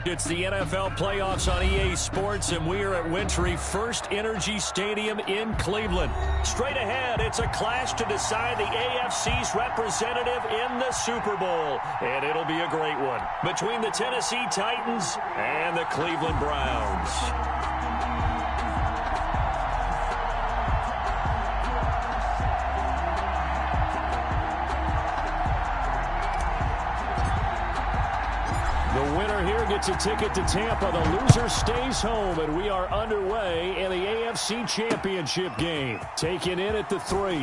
It's the NFL playoffs on EA Sports, and we are at Wintry First Energy Stadium in Cleveland. Straight ahead, it's a clash to decide the AFC's representative in the Super Bowl, and it'll be a great one between the Tennessee Titans and the Cleveland Browns. Gets a ticket to Tampa. The loser stays home, and we are underway in the AFC Championship game. Taken in at the 3.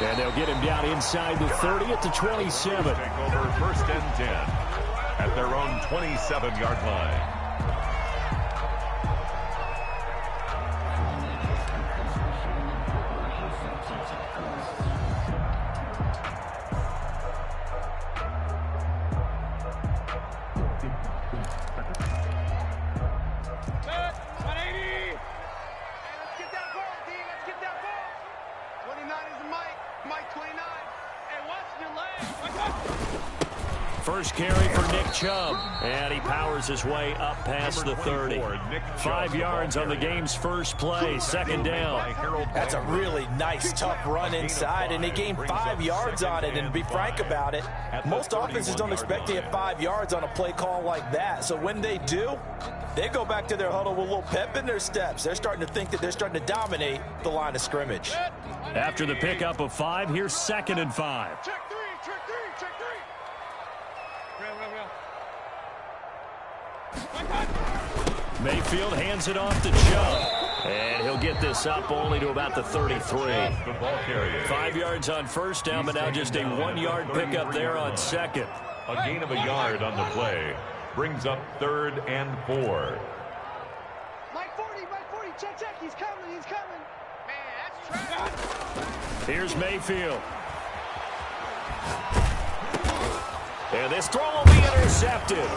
And they'll get him down inside the 30 at the 27. Take over 1st and 10 at their own 27-yard line. First carry for Nick Chubb, and he powers his way up past the 30. 5 yards on the game's first play, 2nd down. That's a really nice, tough run inside, and they gained 5 yards on it. And to be frank about it, most offenses don't expect to get 5 yards on a play call like that. So when they do, they go back to their huddle with a little pep in their steps. They're starting to think that they're starting to dominate the line of scrimmage. After the pickup of 5, here's 2nd and 5. Mayfield hands it off to Chubb, and he'll get this up only to about the 33. 5 yards on first down, but now just a 1-yard pickup there on 2nd. A gain of a yard on the play brings up 3rd and 4. Mike 40, check, he's coming. Man, that's trash. Here's Mayfield. And this throw will be intercepted.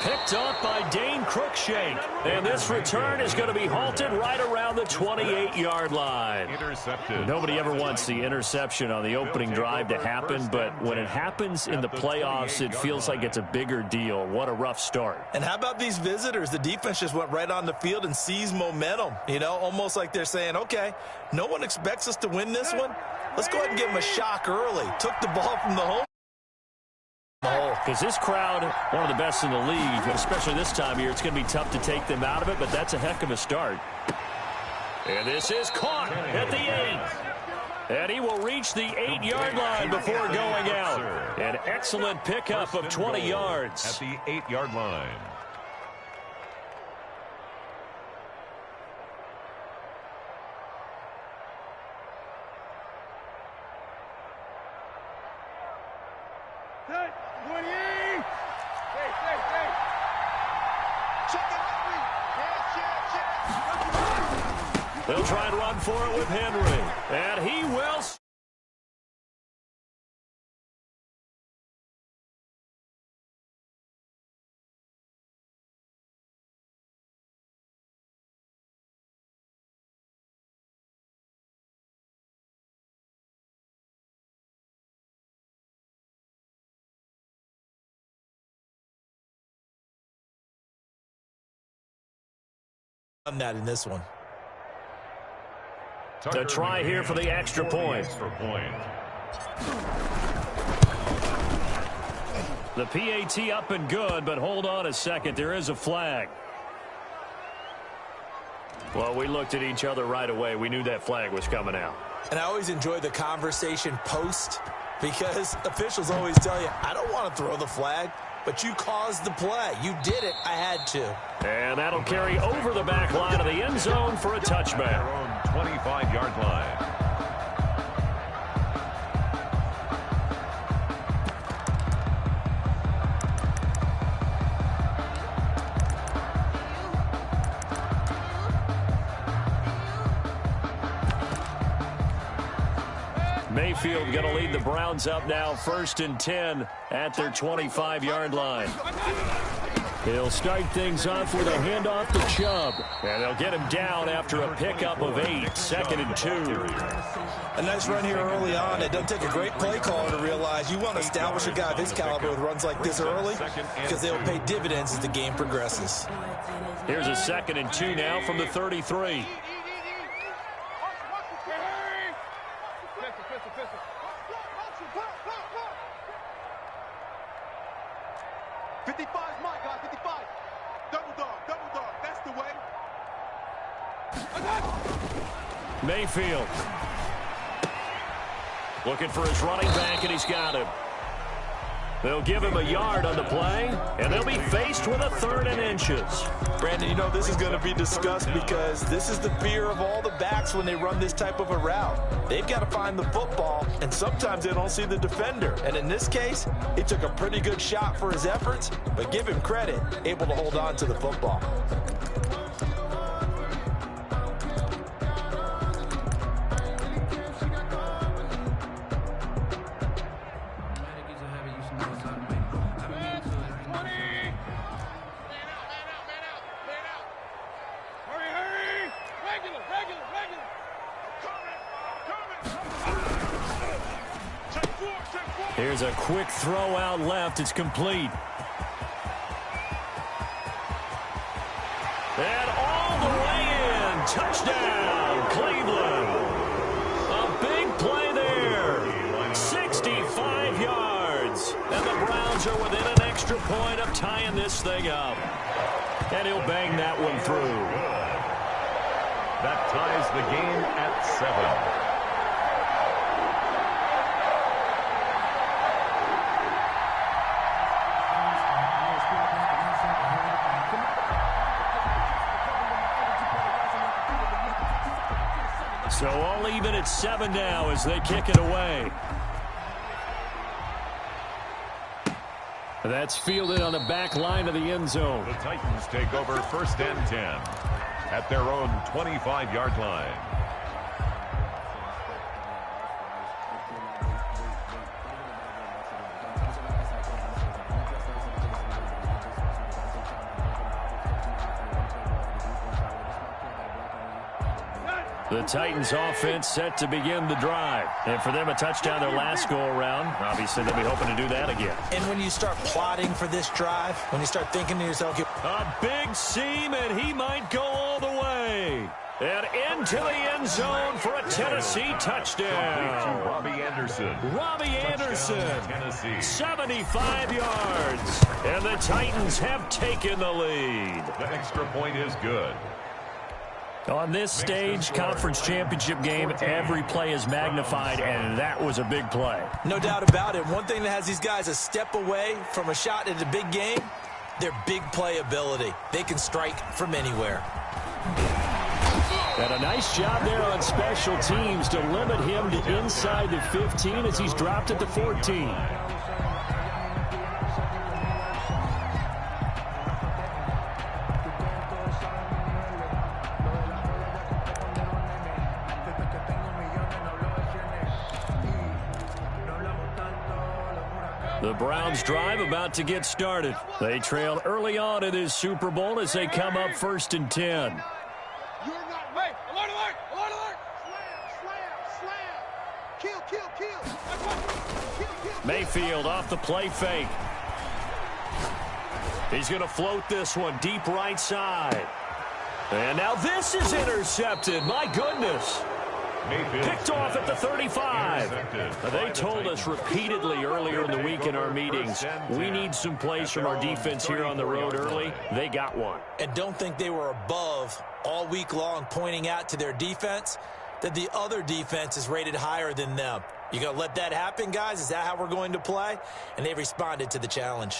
Picked off by Dane Cruikshank. And this return is going to be halted right around the 28-yard line. Intercepted. Nobody ever wants the interception on the opening drive to happen, but when it happens in the playoffs, it feels like it's a bigger deal. What a rough start. And how about these visitors? The defense just went right on the field and seized momentum. You know, almost like they're saying, okay, no one expects us to win this one. Let's go ahead and give them a shock early. Took the ball from the home. Because this crowd, one of the best in the league, especially this time of year, it's going to be tough to take them out of it, but that's a heck of a start. And this is caught at the 8. And he will reach the 8-yard line before going out. An excellent pickup of 20 yards. At the 8-yard line. They'll try and run for it with Henry. And he will. Done that in this one. The try here for the extra point. The PAT up and good, but hold on a second. There is a flag. Well, we looked at each other right away. We knew that flag was coming out. And I always enjoy the conversation post because officials always tell you, I don't want to throw the flag, but you caused the play. You did it. I had to. And that'll carry over the back line of the end zone for a touchback. Their own 25-yard line. Mayfield going to lead the Browns up now, 1st and 10 at their 25-yard line. He'll start things off with a handoff to Chubb. And they'll get him down after a pickup of 8, 2nd and 2. A nice run here early on. It doesn't take a great play caller to realize you want to establish a guy of his caliber with runs like this early because they'll pay dividends as the game progresses. Here's a 2nd and 2 now from the 33. Mayfield looking for his running back, and he's got him. They'll give him a yard on the play, and they'll be faced with a 3rd and inches. Brandon, you know this is going to be discussed because this is the fear of all the backs when they run this type of a route. They've got to find the football, and sometimes they don't see the defender. And in this case, he took a pretty good shot for his efforts, but give him credit, able to hold on to the football. Here's a quick throw out left. It's complete. And all the way in. Touchdown, Cleveland. A big play there. 65 yards. And the Browns are within an extra point of tying this thing up. And he'll bang that one through. That ties the game at 7. So all even at 7 now as they kick it away. That's fielded on the back line of the end zone. The Titans take over 1st and 10 at their own 25-yard line. The Titans offense set to begin the drive. And for them, a touchdown their last go-around. Obviously, they'll be hoping to do that again. And when you start plotting for this drive, when you start thinking to yourself, a big seam, and he might go all the way. And into the end zone for a Tennessee touchdown. Robbie Anderson. Robbie Anderson. Tennessee. 75 yards. And the Titans have taken the lead. The extra point is good. On this stage, conference championship game, every play is magnified, and that was a big play. No doubt about it. One thing that has these guys a step away from a shot at a big game, their big play ability. They can strike from anywhere. And a nice job there on special teams to limit him to inside the 15 as he's dropped at the 14. The Browns drive about to get started. They trail early on in this Super Bowl as they come up 1st and 10. Mayfield off the play fake. He's going to float this one deep right side. And now this is intercepted. My goodness. Picked off at the 35. They told us repeatedly earlier in the week in our meetings, we need some plays from our defense here on the road early. They got one. And don't think they were above all week long pointing out to their defense that the other defense is rated higher than them. You going to let that happen, guys? Is that how we're going to play? And they responded to the challenge.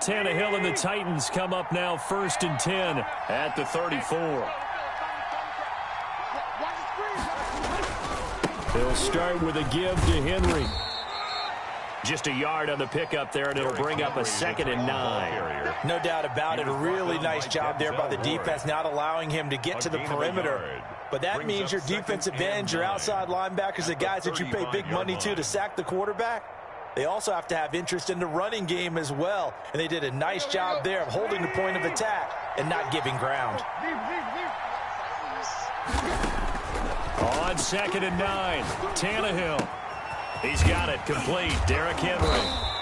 Tannehill and the Titans come up now 1st and 10 at the 34. They'll start with a give to Henry. Just a yard on the pickup there, and it'll bring up a 2nd and 9. No doubt about it. A really nice job there by the defense, not allowing him to get to the perimeter. But that means your defensive ends, your outside linebackers, the guys that you pay big money to sack the quarterback, they also have to have interest in the running game as well. And they did a nice job there of holding the point of attack and not giving ground. On 2nd and 9, Tannehill. He's got it complete. Derrick Henry.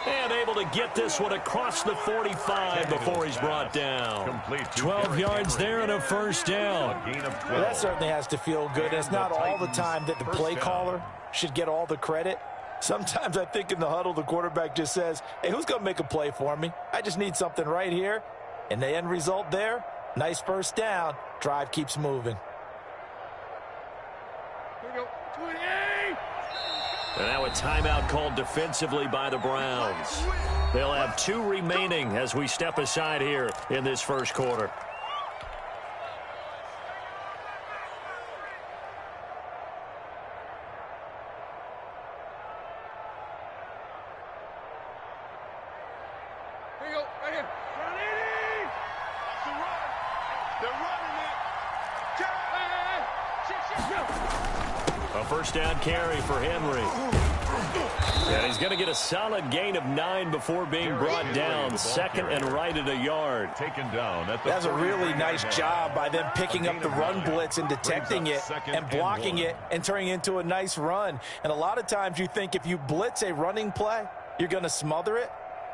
And able to get this one across the 45 before he's brought down. 12 yards there and a first down. Well, that certainly has to feel good. It's not all the time that the play caller should get all the credit. Sometimes I think in the huddle, the quarterback just says, hey, who's going to make a play for me? I just need something right here. And the end result there, nice first down. Drive keeps moving. And now a timeout called defensively by the Browns. They'll have 2 remaining as we step aside here in this first quarter. Here you go, right here. They're running it. A first down carry for Henry. And he's going to get a solid gain of 9 before being brought down. 2nd and right at a yard. Taken down. That's a really nice job by them picking up the run blitz and detecting it and blocking it and turning it into a nice run. And a lot of times you think if you blitz a running play, you're going to smother it.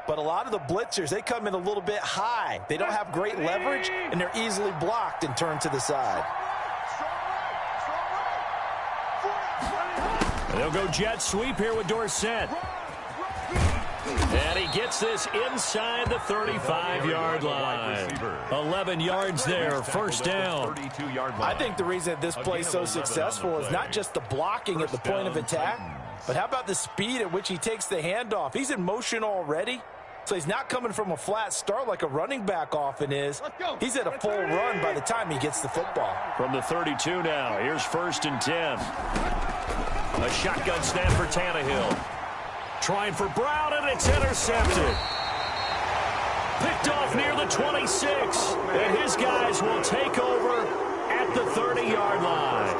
But a lot of the blitzers, they come in a little bit high. They don't have great leverage, and they're easily blocked and turned to the side. They'll go jet sweep here with Dorsett. And he gets this inside the 35-yard line. 11 yards there, first down. I think the reason this play is so successful is not just the blocking at the point of attack, but how about the speed at which he takes the handoff? He's in motion already, so he's not coming from a flat start like a running back often is. He's at a full run by the time he gets the football. From the 32 now, here's 1st and 10. A shotgun snap for Tannehill. Trying for Brown, and it's intercepted. Picked off near the 26. And his guys will take over at the 30-yard line.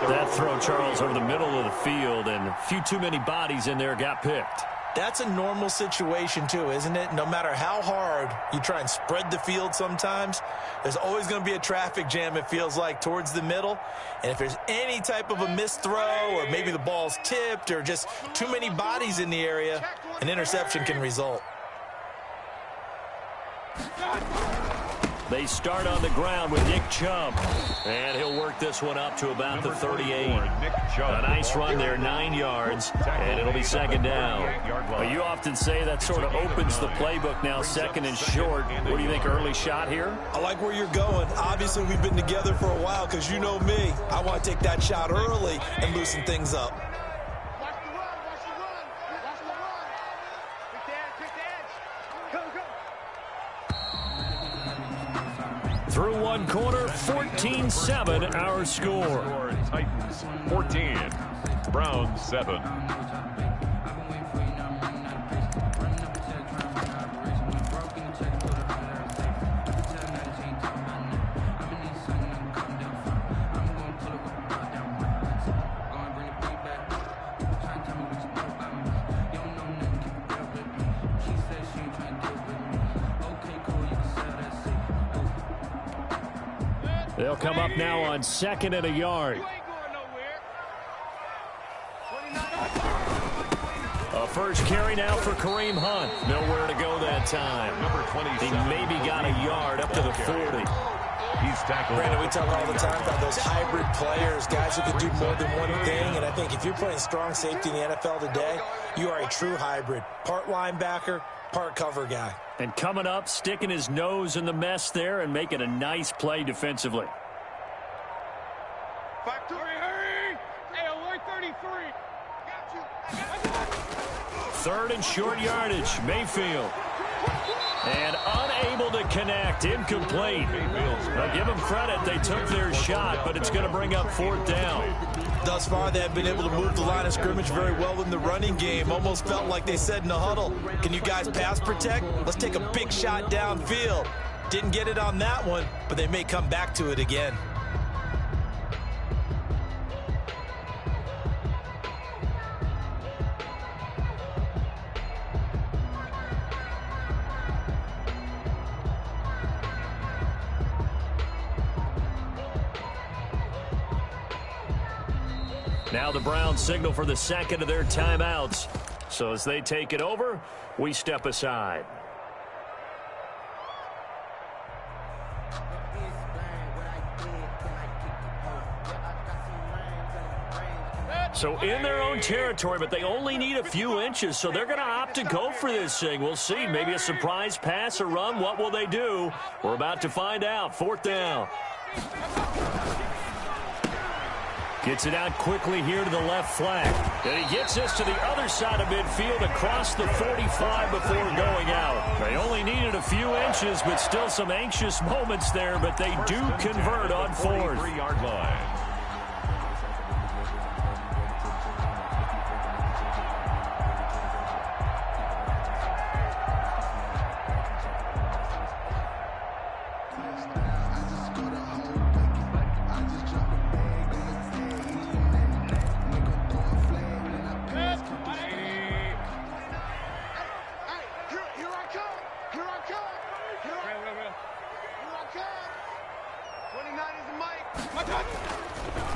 That throw, Charles, over the middle of the field, and a few too many bodies in there got picked. That's a normal situation, too, isn't it? No matter how hard you try and spread the field sometimes, there's always going to be a traffic jam, it feels like, towards the middle. And if there's any type of a missed throw or maybe the ball's tipped or just too many bodies in the area, an interception can result. They start on the ground with Nick Chubb. And he'll work this one up to about the 38. A nice run there, 9 yards, and it'll be 2nd down. Well, you often say that sort of opens the playbook now, 2nd and short. What do you think, early shot here? I like where you're going. Obviously, we've been together for a while because you know me. I want to take that shot early and loosen things up. Watch the run, watch the run, watch the run. Quick the edge. Go, go. Through one quarter, 14-7 our score. Titans 14, Browns 7. They'll come up now on 2nd and a yard. A first carry now for Kareem Hunt. Nowhere to go that time. He maybe got a yard up to the 40. He's tackled. Brandon, we talk all the time about those hybrid players, guys who can do more than one thing. And I think if you're playing strong safety in the NFL today, you are a true hybrid. Part linebacker, part cover guy. And coming up, sticking his nose in the mess there and making a nice play defensively. Factory, hurry! Hey, alert 33. Got you. 3rd and short yardage, Mayfield. And unable to connect, incomplete. Now give them credit, they took their shot, but it's going to bring up 4th down. Thus far, they have been able to move the line of scrimmage very well in the running game. Almost felt like they said in the huddle, can you guys pass protect? Let's take a big shot downfield. Didn't get it on that one, but they may come back to it again. Now the Browns signal for the second of their timeouts. So as they take it over, we step aside. So in their own territory, but they only need a few inches, so they're going to opt to go for this thing. We'll see. Maybe a surprise pass or run. What will they do? We're about to find out. Fourth down. Gets it out quickly here to the left flank. And he gets us to the other side of midfield across the 45 before going out. They only needed a few inches, but still some anxious moments there, but they do convert on fourth. 43-yard line.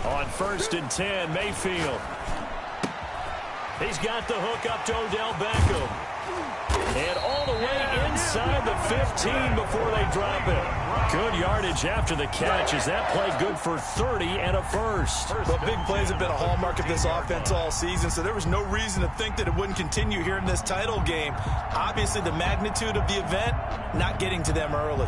On 1st and 10, Mayfield. He's got the hook up to Odell Beckham. And all the way inside the 15 before they drop it. Good yardage after the catch. Is that play good for 30 and a first? Well, big plays have been a hallmark of this offense all season, so there was no reason to think that it wouldn't continue here in this title game. Obviously, the magnitude of the event, not getting to them early.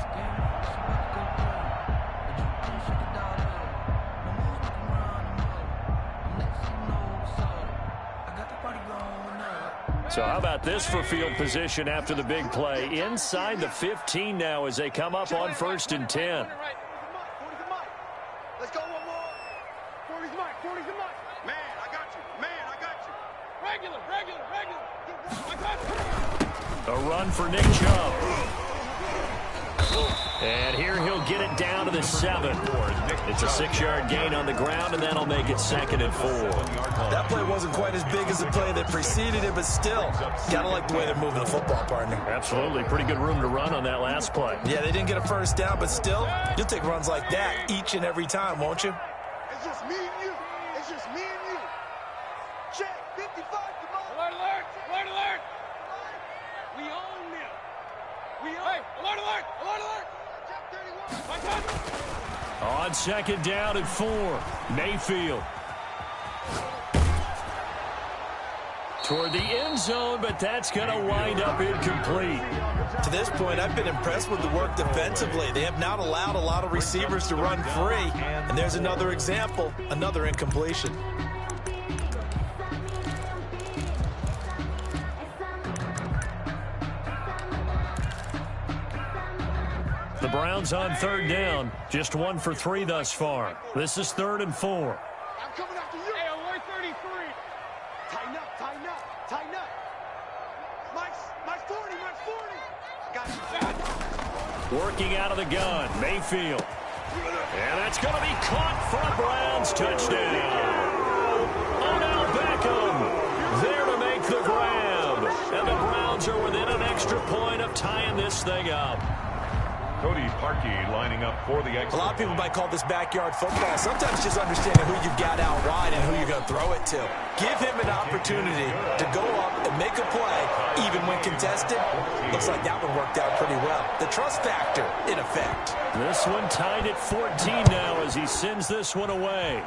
So how about this for field position after the big play? Inside the 15 now as they come up on 1st and 10. Let's go one more. 40's Mike. 40's the Mike. Man, I got you. Man, I got you. Regular. I got you. A run for Nick Chubb. And here he'll get it down to the 7. It's a 6-yard gain on the ground, and that'll make it 2nd and 4. That play wasn't quite as big as the play that preceded it, but still, gotta like the way they're moving the football, partner. Absolutely. Pretty good room to run on that last play. Yeah, they didn't get a first down, but still, you'll take runs like that each and every time, won't you? It's just me and you. It's just me and you. Check. 55. Come on. Alert, alert. Alert, alert. We own them. We own. Hey, alert, alert. Alert, alert. Check 31. On 2nd down and 4, Mayfield. Toward the end zone, but that's going to wind up incomplete. To this point, I've been impressed with the work defensively. They have not allowed a lot of receivers to run free. And there's another example, another incompletion. The Browns on 3rd down, just 1 for 3 thus far. This is 3rd and 4. I'm coming after you. Hey, alert 33. Tighten up. Mike's 40. Got you. Working out of the gun, Mayfield. And that's going to be caught for a Browns touchdown. Odell Beckham there to make the grab. And the Browns are within an extra point of tying this thing up. Cody Parkey lining up for the extra. A lot of people might call this backyard football. Sometimes just understanding who you've got out wide and who you're going to throw it to. Give him an opportunity to go up and make a play, even when contested. Looks like that one worked out pretty well. The trust factor in effect. This one tied at 14 now as he sends this one away.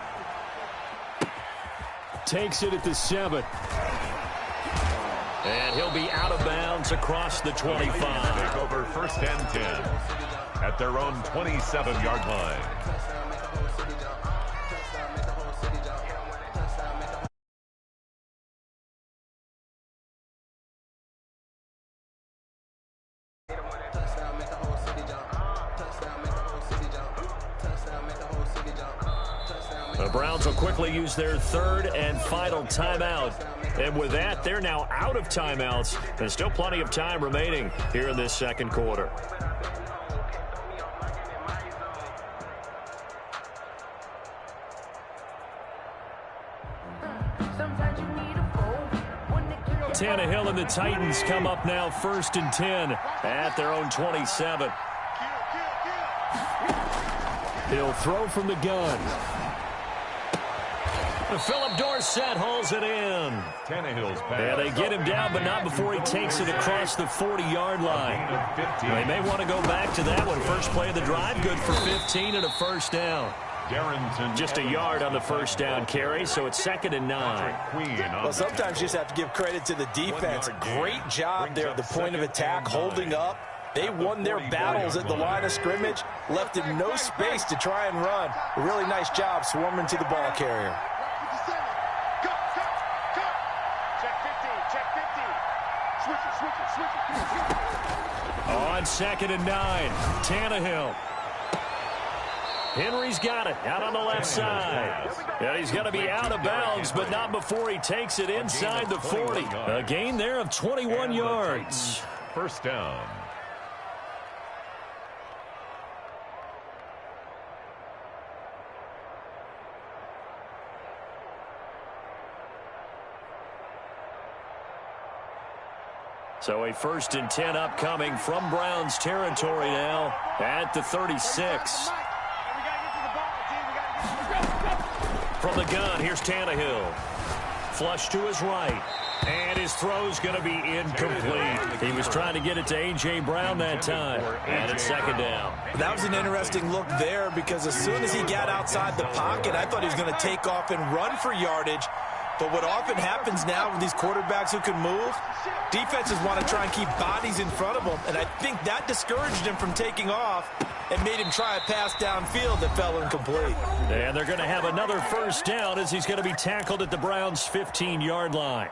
Takes it at the 7. And he'll be out of bounds across the 25. Take over 1st and 10 at their own 27-yard line. The Browns will quickly use their 3rd and final timeout. And with that, they're now out of timeouts. There's still plenty of time remaining here in this 2nd quarter. Tannehill and the Titans come up now 1st and 10 at their own 27. He'll throw from the gun. Philip Dorsett hauls it in. Tannehill's pass. Yeah, they get him down, but not before he takes it across the 40-yard line. They may want to go back to that one. First play of the drive, good for 15 and a first down. Just a yard on the first down carry, so it's 2nd and 9. Well, sometimes you just have to give credit to the defense. Great job there at the point of attack, holding up. They won their battles at the line of scrimmage, left him no space to try and run. A really nice job swarming to the ball carrier. On 2nd and 9, Tannehill. Henry's got it out on the left side. And he's going to be out of bounds, but not before he takes it inside the 40. A gain there of 21 yards. First down. So a 1st and 10 upcoming from Browns territory now at the 36. From the gun, here's Tannehill. Flush to his right. And his throw's going to be incomplete. He was trying to get it to A.J. Brown that time. And it's 2nd down. That was an interesting look there because as soon as he got outside the pocket, I thought he was going to take off and run for yardage. But what often happens now with these quarterbacks who can move, defenses want to try and keep bodies in front of them. And I think that discouraged him from taking off and made him try a pass downfield that fell incomplete. And they're going to have another first down as he's going to be tackled at the Browns' 15-yard line.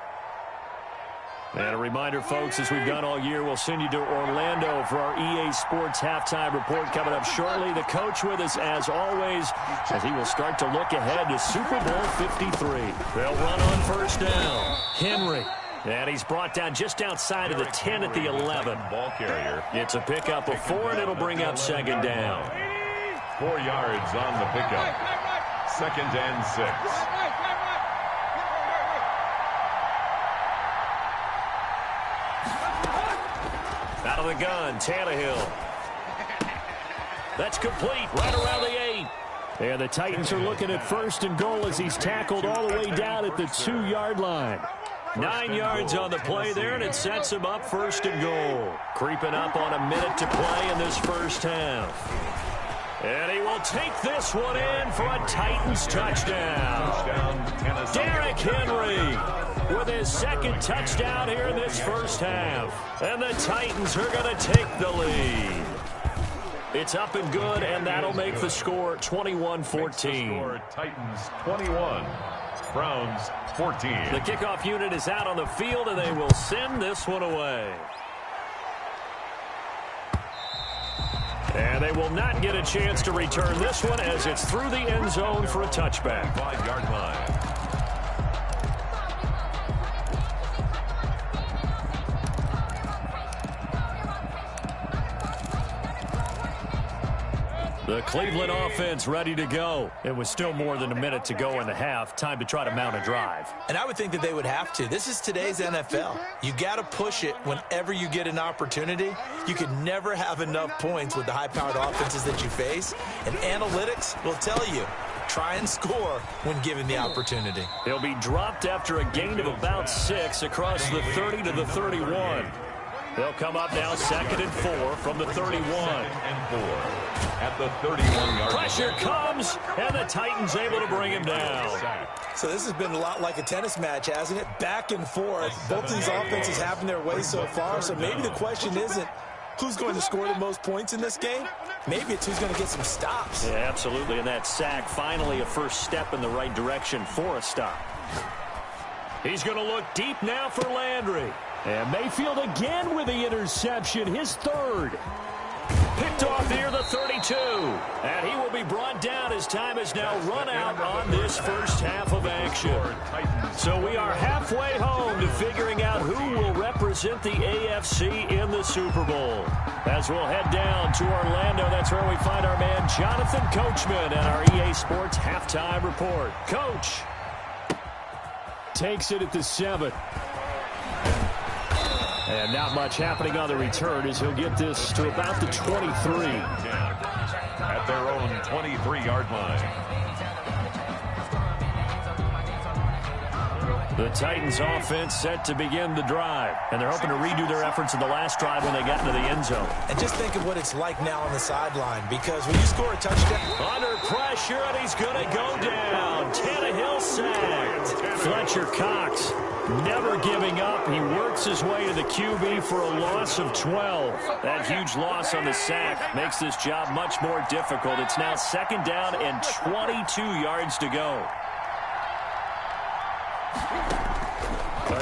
And a reminder, folks, as we've done all year, we'll send you to Orlando for our EA Sports halftime report coming up shortly. The coach with us, as always, as he will start to look ahead to Super Bowl 53. They'll run on first down. Henry. And he's brought down just outside of the 10 at the 11. Ball carrier. It's a pickup of 4, and it'll bring up 2nd down. 4 yards on the pickup. 2nd and 6. Out of the gun, Tannehill. That's complete right around the 8. And the Titans are looking at 1st and goal as he's tackled all the way down at the 2-yard line. 9 yards on the play there, and it sets him up 1st and goal. Creeping up on a minute to play in this first half. And he will take this one in for a Titans touchdown. Derrick Henry with his 2nd touchdown here in this first half. And the Titans are going to take the lead. It's up and good, and that'll make the score 21-14. Titans 21, Browns 14. The kickoff unit is out on the field, and they will send this one away. And they will not get a chance to return this one as it's through the end zone for a touchback. 5-yard line. The Cleveland offense ready to go. It was still more than a minute to go in the half. Time to try to mount a drive. And I would think that they would have to. This is today's NFL. You got to push it whenever you get an opportunity. You can never have enough points with the high-powered offenses that you face. And analytics will tell you, try and score when given the opportunity. He'll be dropped after a gain of about 6 across the 30 to the 31. They'll come up now 2nd and 4 from the 31. 2nd and 4 at the 31-yard. Pressure comes, and the Titans able to bring him down. So this has been a lot like a tennis match, hasn't it? Back and forth. Both of these offenses having their way so far. So maybe the question isn't who's going to score the most points in this game. Maybe it's who's going to get some stops. Yeah, absolutely. And that sack, finally a first step in the right direction for a stop. He's going to look deep now for Landry. And Mayfield again with the interception, his 3rd. Picked off near the 32. And he will be brought down as time has now run out on this first half of action. So we are halfway home to figuring out who will represent the AFC in the Super Bowl. As we'll head down to Orlando, that's where we find our man Jonathan Coachman and our EA Sports halftime report. Coach takes it at the 7. And not much happening on the return as he'll get this to about the 23. At their own 23-yard line. The Titans offense set to begin the drive, and they're hoping to redo their efforts in the last drive when they got into the end zone. And just think of what it's like now on the sideline, because when you score a touchdown... Under pressure, and he's going to go down. Tannehill sacked. Fletcher Cox never giving up. He works his way to the QB for a loss of 12. That huge loss on the sack makes this job much more difficult. It's now 2nd down and 22 yards to go.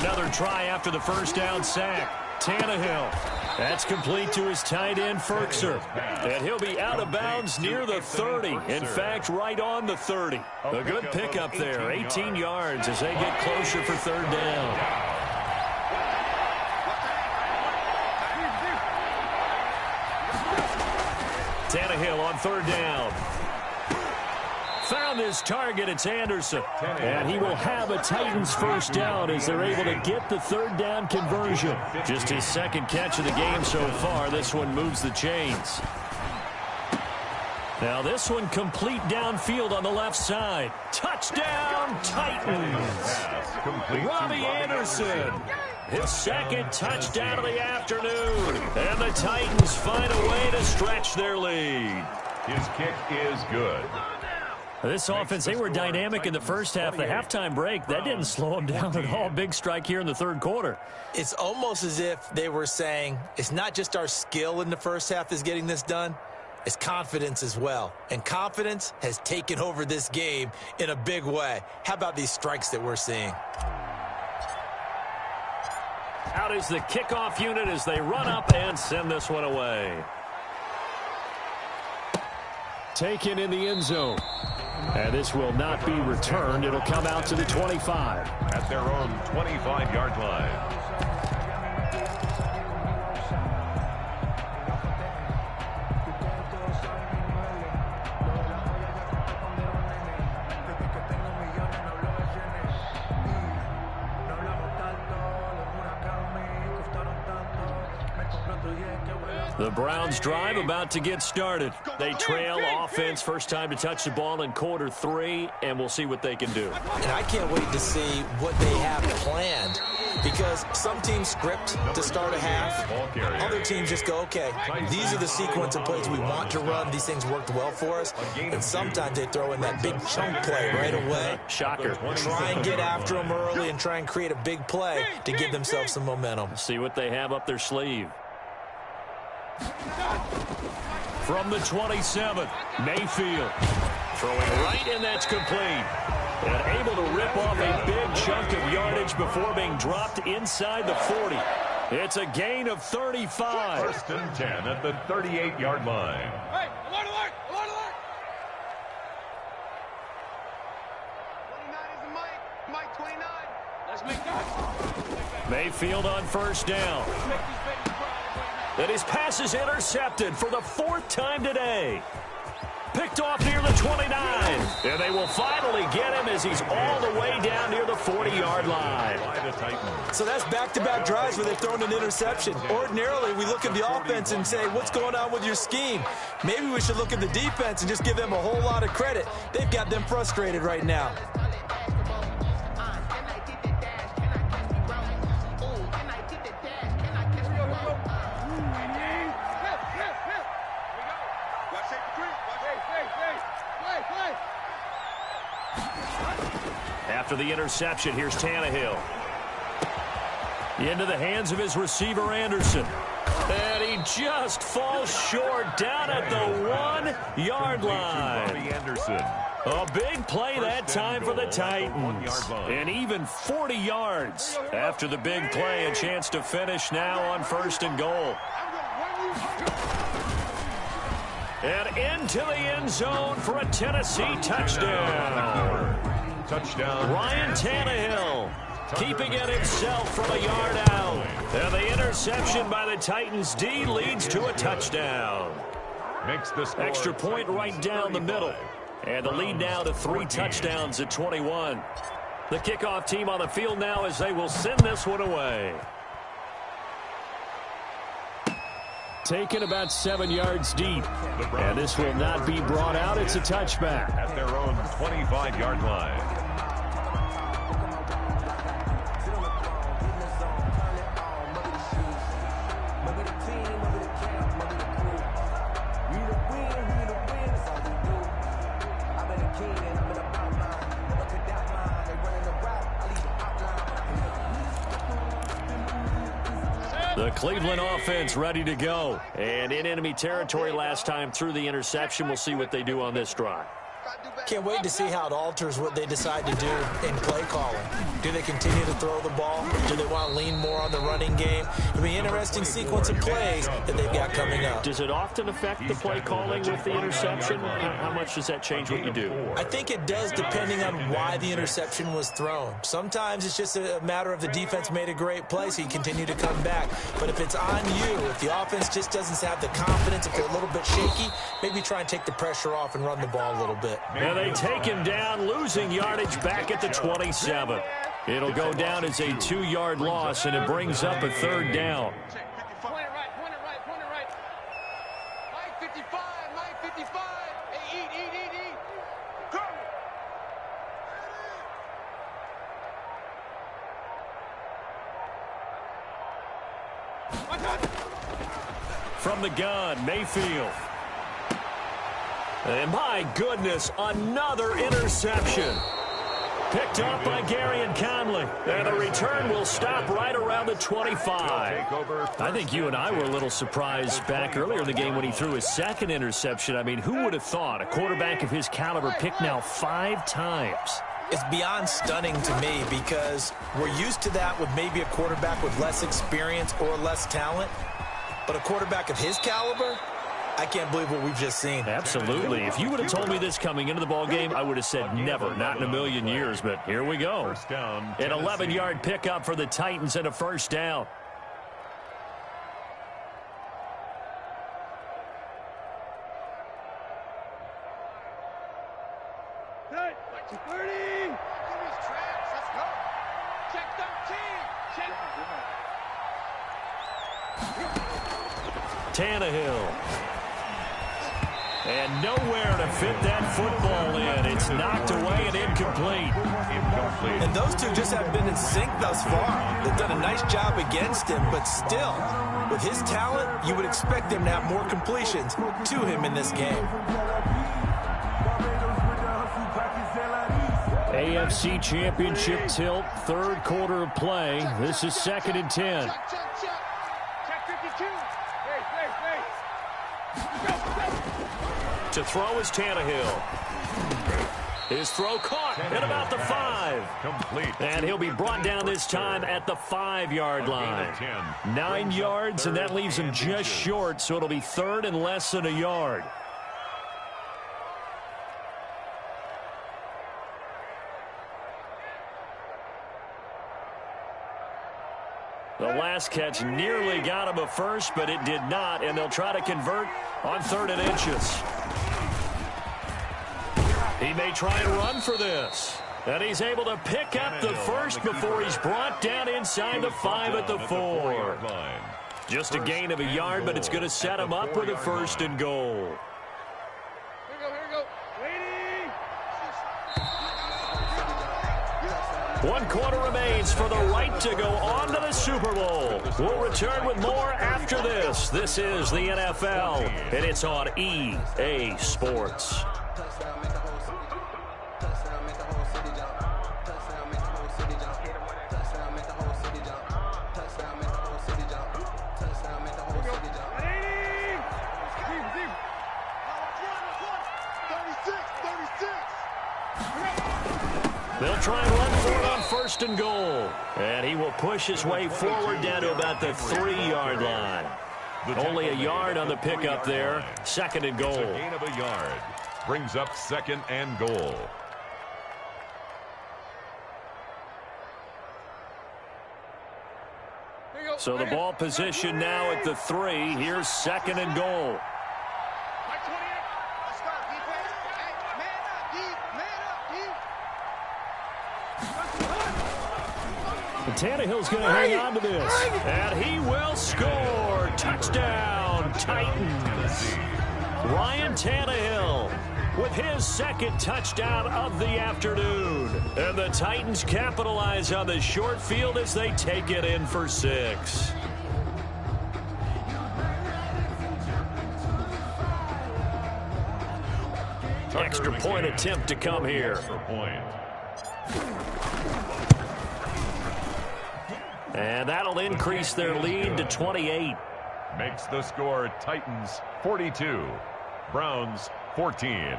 Another try after the first down sack. Tannehill. That's complete to his tight end, Ferkser. And he'll be out of bounds near the 30. In fact, right on the 30. A good pickup there. 18 yards as they get closer for 3rd down. Tannehill on 3rd down. Found his target. It's Anderson. And he will have a Titans first down as they're able to get the 3rd down conversion. Just his 2nd catch of the game so far. This one moves the chains. Now this one complete downfield on the left side. Touchdown Titans. Robbie Anderson. His 2nd touchdown of the afternoon. And the Titans find a way to stretch their lead. His kick is good. This offense, they were dynamic in the first half. The halftime break, that didn't slow them down at all. Big strike here in the 3rd quarter. It's almost as if they were saying, it's not just our skill in the first half that's getting this done, it's confidence as well. And confidence has taken over this game in a big way. How about these strikes that we're seeing? Out is the kickoff unit as they run up and send this one away. Taken in the end zone. And this will not be returned. It'll come out to the 25. At their own 25-yard line. The Browns drive about to get started. They trail offense, first time to touch the ball in quarter 3, and we'll see what they can do. And I can't wait to see what they have planned, because some teams script to start a half. Other teams just go, okay, these are the sequence of plays we want to run. These things worked well for us. And sometimes they throw in that big chunk play right away. Shocker. Try and get after them early and try and create a big play to give themselves some momentum. See what they have up their sleeve. From the 27, Mayfield throwing right, and that's complete. And able to rip off a big chunk of yardage before being dropped inside the 40. It's a gain of 35. 1st and 10 at the 38-yard line. Hey, alert, alert, alert, alert. 29 is the Mike. Mike 29. Let's make that. Mayfield on 1st down. Let's make these babies proud. And his pass is intercepted for the 4th time today. Picked off near the 29. And they will finally get him as he's all the way down near the 40-yard line. So that's back-to-back drives where they've thrown an interception. Ordinarily, we look at the offense and say, what's going on with your scheme? Maybe we should look at the defense and just give them a whole lot of credit. They've got them frustrated right now. After the interception, here's Tannehill. Into the hands of his receiver, Anderson. And he just falls short down at the 1-yard line. Anderson. A big play that time for the Titans. And even 40 yards. After the big play, a chance to finish now on 1st and goal. And into the end zone for a Tennessee touchdown. Touchdown. Ryan Tannehill keeping it himself from a yard out. And the interception by the Titans D leads to a touchdown. Makes the score extra point right down the middle. And the lead now to 3 touchdowns at 21. The kickoff team on the field now as they will send this one away. Taken about 7 yards deep. And this will not be brought out. It's a touchback. At their own 25-yard line. The Cleveland offense ready to go. And in enemy territory last time through the interception. We'll see what they do on this drive. Can't wait to see how it alters what they decide to do in play calling. Do they continue to throw the ball? Do they want to lean more on the running game? It'll be an interesting sequence of plays that they've got coming up. Does it often affect the play calling with the interception? How much does that change what you do? I think it does, depending on why the interception was thrown. Sometimes it's just a matter of the defense made a great play, so you continue to come back. But if it's on you, if the offense just doesn't have the confidence, if they're a little bit shaky, maybe try and take the pressure off and run the ball a little bit. And they take him down, losing yardage back at the 27. It'll go down as a 2-yard loss, and it brings up a 3rd down. Point it right, point it right, point it right. Mike 55, Mike 55. Hey, eat. Come. From the gun, Mayfield. And my goodness, another interception. Picked off by Gary and Conley. And the return will stop right around the 25. I think you and I were a little surprised back earlier in the game when he threw his 2nd interception. I mean, who would have thought a quarterback of his caliber picked now 5 times? It's beyond stunning to me because we're used to that with maybe a quarterback with less experience or less talent. But a quarterback of his caliber, I can't believe what we've just seen. Absolutely. If you would have told me this coming into the ball game, I would have said never, not in a million years. But here we go. An 11-yard pickup for the Titans and a 1st down. Good. 30. Let's go. Check 13. Check. Tannehill. And nowhere to fit that football in. It's knocked away and incomplete. And those two just haven't been in sync thus far. They've done a nice job against him, but still, with his talent, you would expect them to have more completions to him in this game. AFC Championship tilt, 3rd quarter of play. This is 2nd and 10. Check 52. Hey. To throw is Tannehill. His throw caught at about the 5. Complete. And he'll be brought down this time at the 5-yard line. 9 yards, and that leaves him just short, so it'll be 3rd and less than a yard. The last catch nearly got him a 1st, but it did not, and they'll try to convert on 3rd and inches. He may try and run for this. And he's able to pick up the 1st before he's brought down inside the 5 at the 4. Just a gain of a yard, but it's going to set him up with a 1st and goal. Here we go. Waiting. 1 quarter remains for the right to go on to the Super Bowl. We'll return with more after this. This is the NFL, and it's on EA Sports. They'll try and run for it on 1st and goal. And he will push his way forward down to about the 3-yard line. Only a yard on the pickup there. 2nd and goal. A gain of a yard. Brings up 2nd and goal. So the ball position now at the 3. Here's 2nd and goal. And Tannehill's going to hang on to this. And he will score. Touchdown, Titans. Ryan Tannehill with his 2nd touchdown of the afternoon. And the Titans capitalize on the short field as they take it in for 6. Extra point attempt to come here. And that'll increase their lead to 28. Makes the score Titans 42, Browns 14.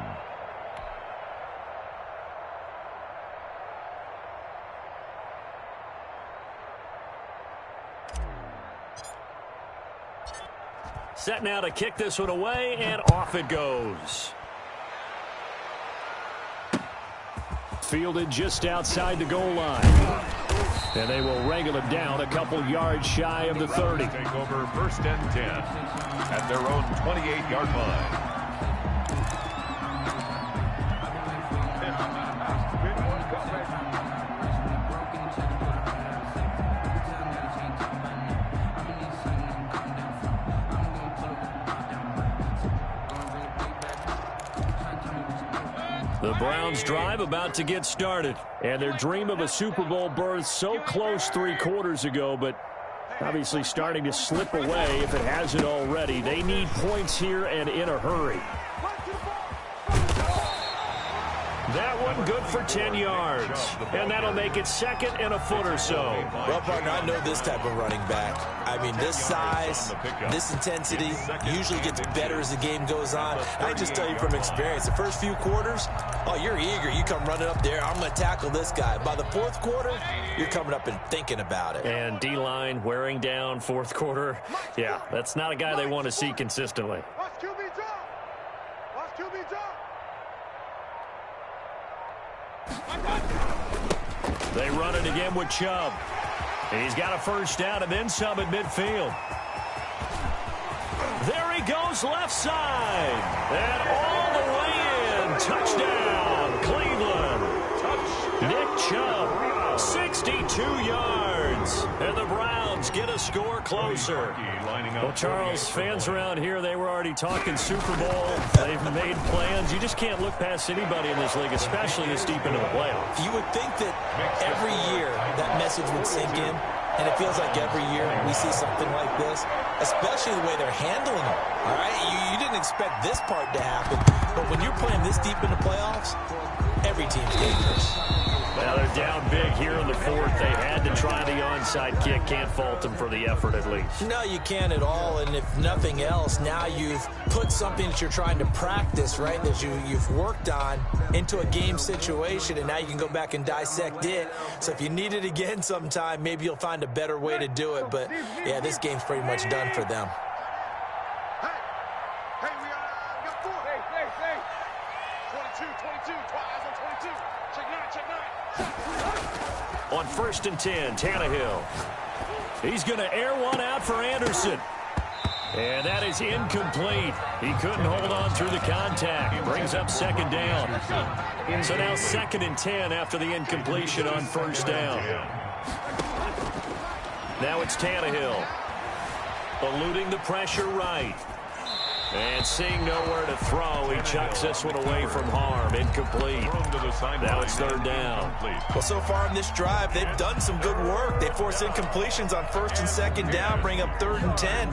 Set now to kick this one away, and off it goes. Fielded just outside the goal line. And they will wrangle it down a couple yards shy of the 30. Take over 1st and 10 at their own 28-yard line. The Browns drive about to get started. And their dream of a Super Bowl berth so close 3 quarters ago, but obviously starting to slip away if it hasn't already. They need points here and in a hurry. That one good for 10 yards. And that'll make it 2nd and a foot or so. Well, partner, I know this type of running back. I mean, this size, this intensity usually gets better as the game goes on. I just tell you from experience, the first few quarters, oh, you're eager. You come running up there, I'm going to tackle this guy. By the 4th quarter, you're coming up and thinking about it. And D-line wearing down 4th quarter. Yeah, that's not a guy they want to see consistently. Watch QB drop. Watch QB drop. They run it again with Chubb. And he's got a 1st down and then some at midfield. There he goes left side. And all the way in. Touchdown, Cleveland. Nick Chubb, 62 yards. And the Browns get a score closer. Well, Charles, fans around here, they were already talking Super Bowl. They've made plans. You just can't look past anybody in this league, especially this deep into the playoffs. You would think that every year that message would sink in, and it feels like every year we see something like this, especially the way they're handling it. All right, you didn't expect this part to happen, but when you're playing this deep in the playoffs, every team's dangerous. Well, they're down big here in the 4th. They had to try the onside kick. Can't fault them for the effort, at least. No, you can't at all. And if nothing else, now you've put something that you're trying to practice, right, that you've worked on into a game situation, and now you can go back and dissect it. So if you need it again sometime, maybe you'll find a better way to do it. But, yeah, this game's pretty much done for them. Hey, we got 4. Hey. 22, eyes on 22. Check 9. On 1st and 10, Tannehill. He's going to air one out for Anderson. And that is incomplete. He couldn't hold on through the contact. Brings up 2nd down. So now 2nd and 10 after the incompletion on 1st down. Now it's Tannehill. Eluding the pressure right. And seeing nowhere to throw, he chucks this one away from harm. Incomplete. Now it's 3rd down. Well, so far in this drive, they've done some good work. They force incompletions on 1st and 2nd down, bring up 3rd and 10.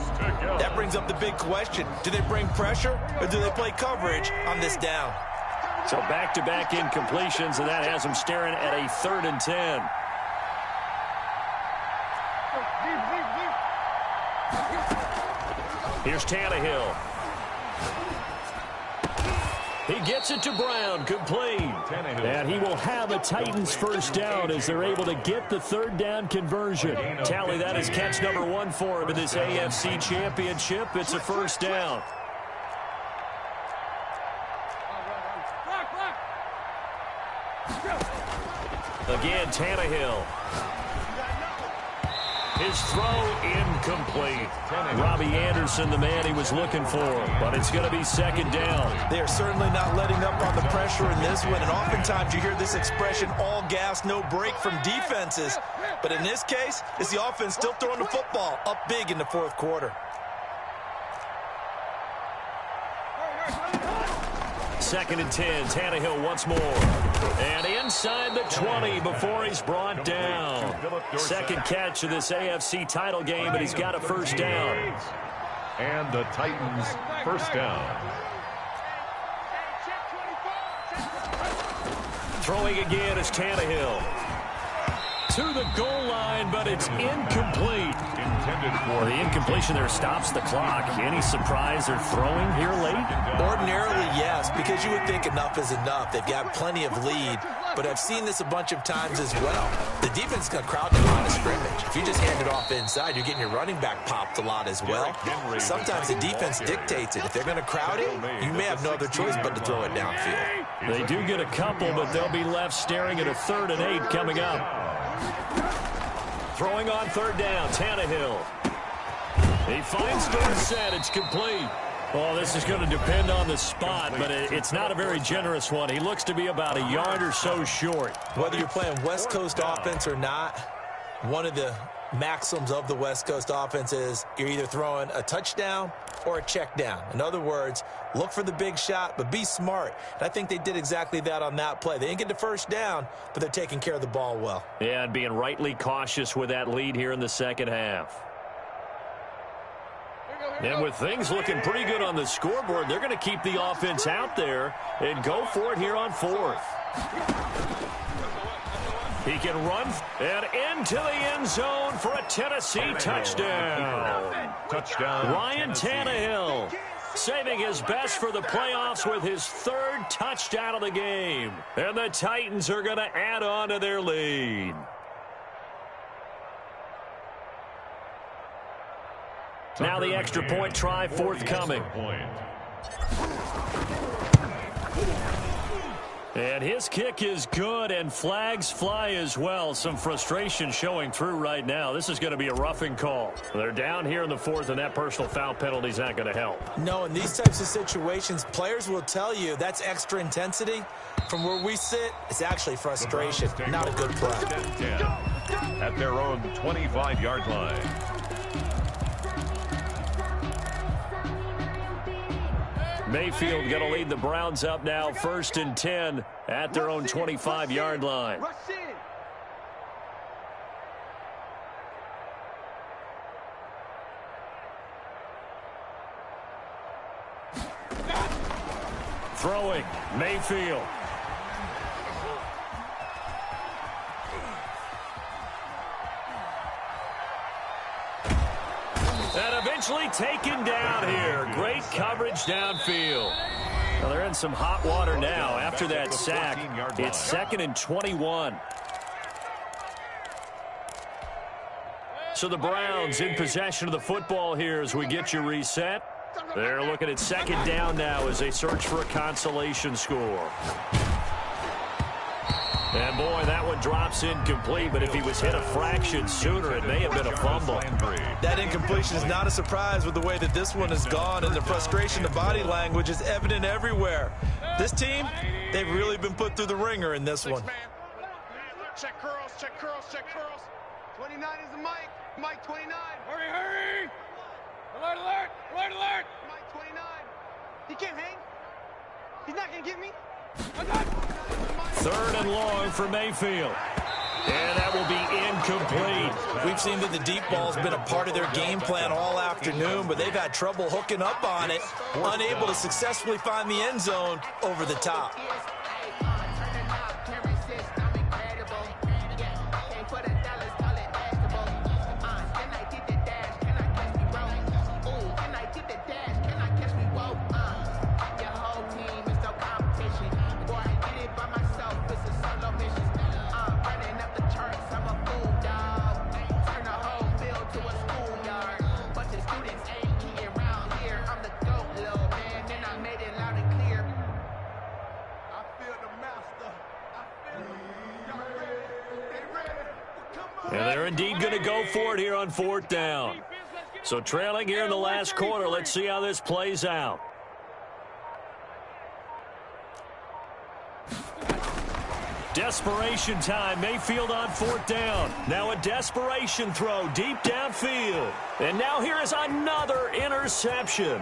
That brings up the big question. Do they bring pressure or do they play coverage on this down? So back-to-back incompletions, and that has them staring at a 3rd and 10. Here's Tannehill. He gets it to Brown, complete. And he will have a Titans 1st down as they're able to get the 3rd down conversion. Tally, that is catch number 1 for him in this AFC Championship. It's a 1st down. Again, Tannehill. His throw incomplete. Robbie Anderson, the man he was looking for, but it's going to be 2nd down. They are certainly not letting up on the pressure in this one, and oftentimes you hear this expression, all gas, no break from defenses. But in this case, it's the offense still throwing the football up big in the 4th quarter. 2nd and 10, Tannehill once more. And inside the 20 before he's brought down. 2nd catch of this AFC title game, and he's got a 1st down. And the Titans 1st down. Throwing again is Tannehill. to the goal line, but it's incomplete. Intended for The incompletion there stops the clock. Any surprise they're throwing here late? Ordinarily, yes, because you would think enough is enough. They've got plenty of lead, but I've seen this a bunch of times as well. The defense is going to crowd the line of scrimmage. If you just hand it off inside, you're getting your running back popped a lot as well. Sometimes the defense dictates it. If they're going to crowd it, you may have no other choice but to throw it downfield. They do get a couple, but they'll be left staring at a 3rd and 8 coming up. Throwing on 3rd down, Tannehill. He finds Dorsett. It's complete. Well, this is going to depend on the spot, but it's not a very generous one. He looks to be about a yard or so short. Whether you're playing West Coast offense or not, one of the maxims of the West Coast offense is you're either throwing a touchdown or a check down. In other words, look for the big shot, but be smart. And I think they did exactly that on that play. They didn't get the first down, but they're taking care of the ball well. Yeah, and being rightly cautious with that lead here in the second half. And with things looking pretty good on the scoreboard, they're going to keep the offense out there and go for it here on 4th. He can run and into the end zone for a Tennessee touchdown. Ryan Tannehill saving his best for the playoffs with his 3rd touchdown of the game. And the Titans are going to add on to their lead. Now the extra point try forthcoming. And his kick is good, and flags fly as well. Some frustration showing through right now. This is going to be a roughing call. They're down here in the 4th, and that personal foul penalty is not going to help. No, in these types of situations, players will tell you that's extra intensity. From where we sit, it's actually frustration, not a good play. At their own 25-yard line. Mayfield going to lead the Browns up now, 1st and 10 at their own 25-yard line. Throwing, Mayfield. And eventually taken down here. Great coverage downfield. Well, they're in some hot water now. After that sack, it's 2nd and 21. So the Browns in possession of the football here as we get you reset. They're looking at 2nd down now as they search for a consolation score. And, boy, that one drops incomplete, but if he was hit a fraction sooner, it may have been a fumble. That incompletion is not a surprise with the way that this one has gone, and the frustration, the body language is evident everywhere. This team, they've really been put through the ringer in this one. Check curls, check curls, check curls. 29 is the Mike. Mike 29. Hurry, hurry. Alert, alert, alert, alert. Mike 29. He can't hang. He's not going to get me. 3rd and long for Mayfield. And that will be incomplete. We've seen that the deep ball's been a part of their game plan all afternoon, but they've had trouble hooking up on it, unable to successfully find the end zone over the top. And they're indeed going to go for it here on 4th down. So trailing here in the last quarter. Let's see how this plays out. Desperation time. Mayfield on 4th down. Now a desperation throw deep downfield. And now here is another interception.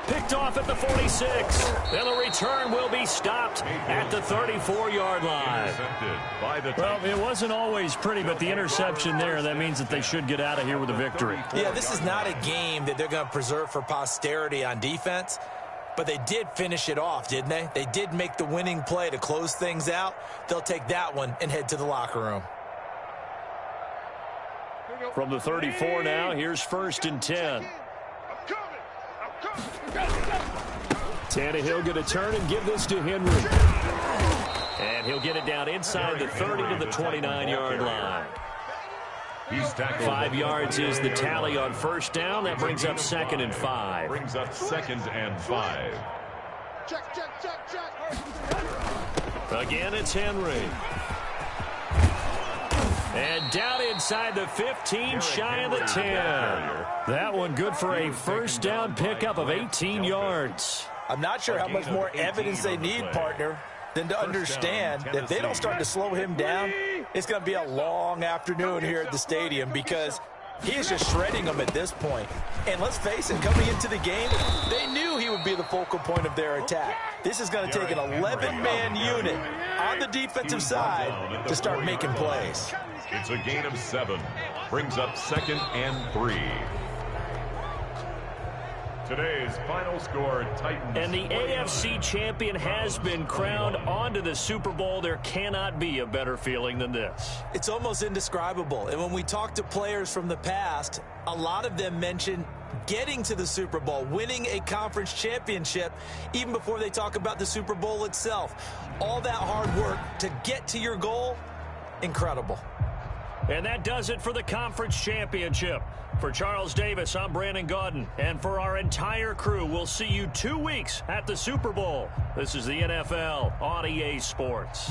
Picked off at the 46. And the return will be stopped at the 34-yard line. Well, it wasn't always pretty, but the interception there, that means that they should get out of here with a victory. Yeah, this is not a game that they're going to preserve for posterity on defense, but they did finish it off, didn't they? They did make the winning play to close things out. They'll take that one and head to the locker room. From the 34 now, here's 1st and 10. Tannehill going to turn and give this to Henry. And he'll get it down inside the 30 to the 29-yard line. 5 yards is the tally on 1st down. That brings up 2nd and 5. Brings up 2nd and 5. Check, check, check, check. Again, it's Henry. And down inside the 15, shy of the 10. That one good for a 1st down pickup of 18 yards. I'm not sure how much more evidence they need, partner, than to understand that if they don't start to slow him down, it's going to be a long afternoon here at the stadium because he is just shredding them at this point. And let's face it, coming into the game, they knew he would be the focal point of their attack. This is going to take an 11-man unit on the defensive side to start making plays. It's a gain of 7. Brings up 2nd and 3. Today's final score, Titans. And the AFC champion has been crowned onto the Super Bowl. There cannot be a better feeling than this. It's almost indescribable. And when we talk to players from the past, a lot of them mention getting to the Super Bowl, winning a conference championship, even before they talk about the Super Bowl itself. All that hard work to get to your goal, incredible. And that does it for the conference championship. For Charles Davis, I'm Brandon Gaudin. And for our entire crew, we'll see you 2 weeks at the Super Bowl. This is the NFL on EA Sports.